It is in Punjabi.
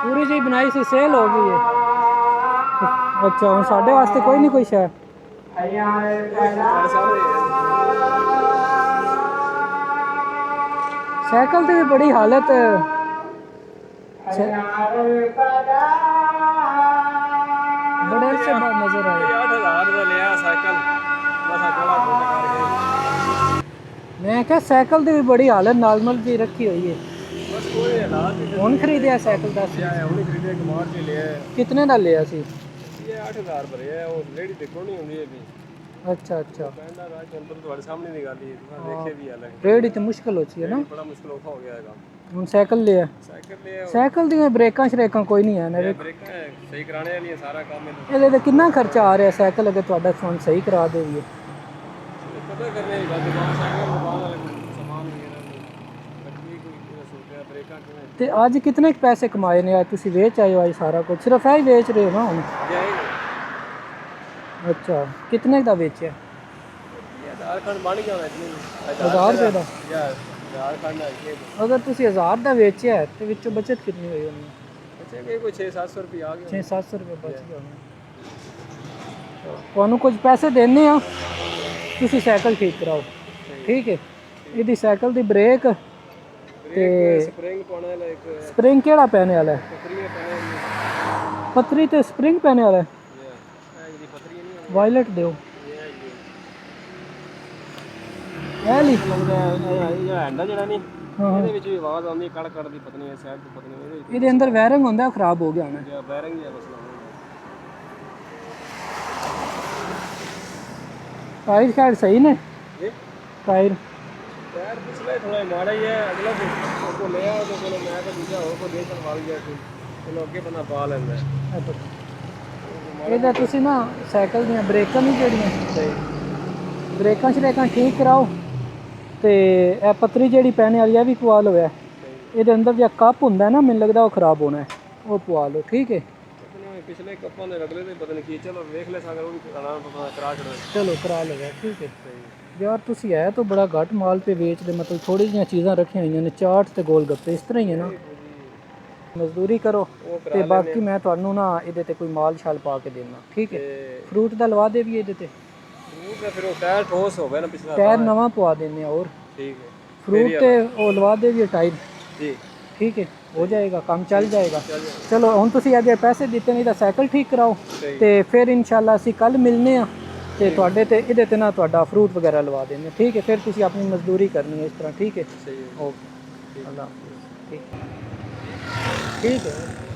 पूरी जी बनाई सी सेल हो गई है। अच्छा हम साढ़े वास्ते कोई नहीं कोई शय साइकिल की भी बड़ी हालत बड़े अरसे बाद नजर आए। 8,000 ਦਾ ਲਿਆ ਸਾਈਕਲ ਬਸ ਕੋਲਾ ਕੋਟ ਕਰਕੇ मैं क्या साइकिल की भी बड़ी हालत नॉर्मल जी रखी हुई है। ਬਸ ਕੋਈ ਹਾਲਾਤ ਨਹੀਂ ਹੁਣ ਖਰੀਦਿਆ ਸਾਈਕਲ दस ਉਹਨੇ ਖਰੀਦਿਆ ਕਮਾਰ ਚ ਲਿਆ कितने का लिया सी? ਇਹ 8,000 ਭਰੇ ਆ ਉਹ ਲੇਡੀ ਦੇਖੋ ਨਹੀਂ ਹੁੰਦੀ ਇਹ ਵੀ अच्छा अच्छा ਕਹਿੰਦਾ ਰਾਜ ਚੰਦਰ ਤੁਹਾਡੇ ਸਾਹਮਣੇ ਦੀ ਗੱਲ ਹੀ ਤੁਸੀਂ ਦੇਖੇ ਵੀ ਹਾਲ ਹੈ रेडी तो मुश्किल होती है ना ਬੜਾ ਮੁਸ਼ਕਲ ਔਖਾ ਹੋ ਗਿਆ ਹੈਗਾ ਹੁਣ ਸਾਈਕਲ ਲਿਆ ਸਾਈਕਲ ਲਿਆ ਸਾਈਕਲ ਦੀਆਂ ਬ੍ਰੇਕਾਂ ਸ਼ਰੇਕਾਂ ਕੋਈ ਨਹੀਂ ਹੈ ਨਾ ਬ੍ਰੇਕਾਂ ਸਹੀ ਕਰਾਣੇ ਵਾਲੀਆਂ ਸਾਰਾ ਕੰਮ ਇਹਦੇ ਤੇ ਕਿੰਨਾ ਖਰਚਾ ਆ ਰਿਹਾ ਸਾਈਕਲ ਅਗੇ ਤੁਹਾਡਾ ਫੋਨ ਸਹੀ ਕਰਾ ਦੇਈਏ ਪਤਾ ਕਰਨੇ ਦੀ ਗੱਲ ਦੁਕਾਨ ਸਾਈਕਲ ਦੁਕਾਨ ਵਾਲੇ ਸਮਾਨ ਵਗੈਰਾ ਲੱਗੀ ਕੋਈ ਸੋਚਿਆ ਬ੍ਰੇਕਾਂ ਕਿਵੇਂ ਤੇ ਅੱਜ ਕਿੰਨੇ ਪੈਸੇ ਕਮਾਏ ਨੇ ਅੱਜ ਤੁਸੀਂ ਵੇਚ ਆਏ ਹੋ ਅੱਜ ਸਾਰਾ ਕੁਝ ਸਿਰਫ ਇਹ ਹੀ ਵੇਚ ਰਹੇ ਹੋ ਨਾ ਹੁਣ अच्छा कितने का बेचे? आधार कार्ड बन गया 1000 रुपए का आधार कार्ड अगर तुसी 1000 का बेचे है तो विचों बचत कितनी हुई होनी? बचे गए कोई 600-700 रुपये आ गए 600-700 रुपये बच गए होने। ਤੁਹਾਨੂੰ कुछ पैसे देने आ तुसी साइकिल ठीक कराओ ठीक है ਇਹਦੀ ਸਾਈਕਲ ਦੀ ਬ੍ਰੇਕ ਤੇ स्प्रिंग पाने वाला एक स्प्रिंग केड़ा पहने वाला है? पथरी पाने वाली पतरी ते स्प्रिंग पहने वाला है ये पथरी नहीं वायलेट दो ਇਹ ਲਈ लगदा है ये हैंडल जड़ा नहीं ਹਾਂ ਇਹਦੇ ਵਿੱਚ ਵੀ ਆਵਾਜ਼ ਆਉਂਦੀ ਕੜ ਕੜ ਦੀ ਪਤਨੀ ਹੈ ਸਾਈਡ ਤੋਂ ਪਤਨੀ ਇਹਦੇ ਵਿੱਚ ਇਹਦੇ ਅੰਦਰ ਵਾਇਰਿੰਗ ਹੁੰਦਾ ਉਹ ਖਰਾਬ ਹੋ ਗਿਆ ਹੋਣਾ ਜਿਹੜਾ ਬੈਰਿੰਗ ਹੀ ਹੈ ਮਸਲਾ टायर शायद सही ने ये टायर टायर पिछले थोड़ा माड़ा ही है अगला को ले आओ तो चलो मैं तो दूसरा हो को देख कर गया कोई चलो ਅੱਗੇ ਬੰਦਾ ਪਾ ਲੈਂਦਾ ਇਹਦਾ ਤੁਸੀਂ ਨਾ ਸਾਈਕਲ ਦੀਆਂ ਬ੍ਰੇਕਾਂ ਨਹੀਂ ਜਿਹੜੀਆਂ ਬ੍ਰੇਕਾਂ ਸ਼ਰੇਕਾਂ ਠੀਕ ਕਰਾਓ ਤੇ ਇਹ ਪਤਰੀ ਜਿਹੜੀ ਪੈਣੇ ਵਾਲੀ ਆ ਵੀ ਪਵਾ ਲਓ ਇਹਦੇ ਅੰਦਰ ਜਿਹੜਾ ਕੱਪ ਹੁੰਦਾ ਨਾ ਮੈਨੂੰ ਲੱਗਦਾ ਉਹ ਖਰਾਬ ਹੋਣਾ ਹੈ ਉਹ ਪਵਾ ਲਓ ਠੀਕ ਹੈ ਪਿਛਲੇ ਕੱਪਾਂ ਦੇ ਅਗਲੇ ਦੇ ਪਤਾ ਨਹੀਂ ਕੀ ਚਲੋ ਵੇਖ ਲੈ ਸਾਗਰ ਉਹ ਵੀ ਆਰਾਮ ਪਤਾ ਕਰਾ ਛੜੋ ਚਲੋ ਕਰਾ ਲਓ ਠੀਕ ਹੈ यार तुसी है तो बड़ा घट माल पे बेच दे मतलब थोड़ी जी चीज़ां रखी हुई ने चाट ते गोल गप्पे इस तरह ही है ना मजदूरी करो ते बाकी मैं तुहानू ना इहदे ते कोई माल छाल पा के देना ठीक है फ्रूट दा लवा दे भी इहदे ते फ्रूट का फिर वो टायर ठोस हो गया ना पिछला टायर नवा पवा देने और ठीक है फ्रूट ते वो लवा दे भी टायर जी ठीक है हो जाएगा काम चल जाएगा चलो हुण तुसी अगे पैसे दिते नहीं तां साइकिल ठीक कराओ ते फिर इंशाल्लाह असीं कल मिलने आ ਤੇ ਤੁਹਾਡੇ ਤੇ ਇਹਦੇ ਤੇ ਨਾ ਤੁਹਾਡਾ ਫਰੂਟ ਵਗੈਰਾ ਲਵਾ ਦੇਣੇ ਠੀਕ ਹੈ ਫਿਰ ਤੁਸੀਂ ਆਪਣੀ ਮਜ਼ਦੂਰੀ ਕਰਨੀ ਹੈ ਇਸ ਤਰ੍ਹਾਂ ਠੀਕ ਹੈ सही है ਓਕੇ ਅੱਲਾ ਠੀਕ ਹੈ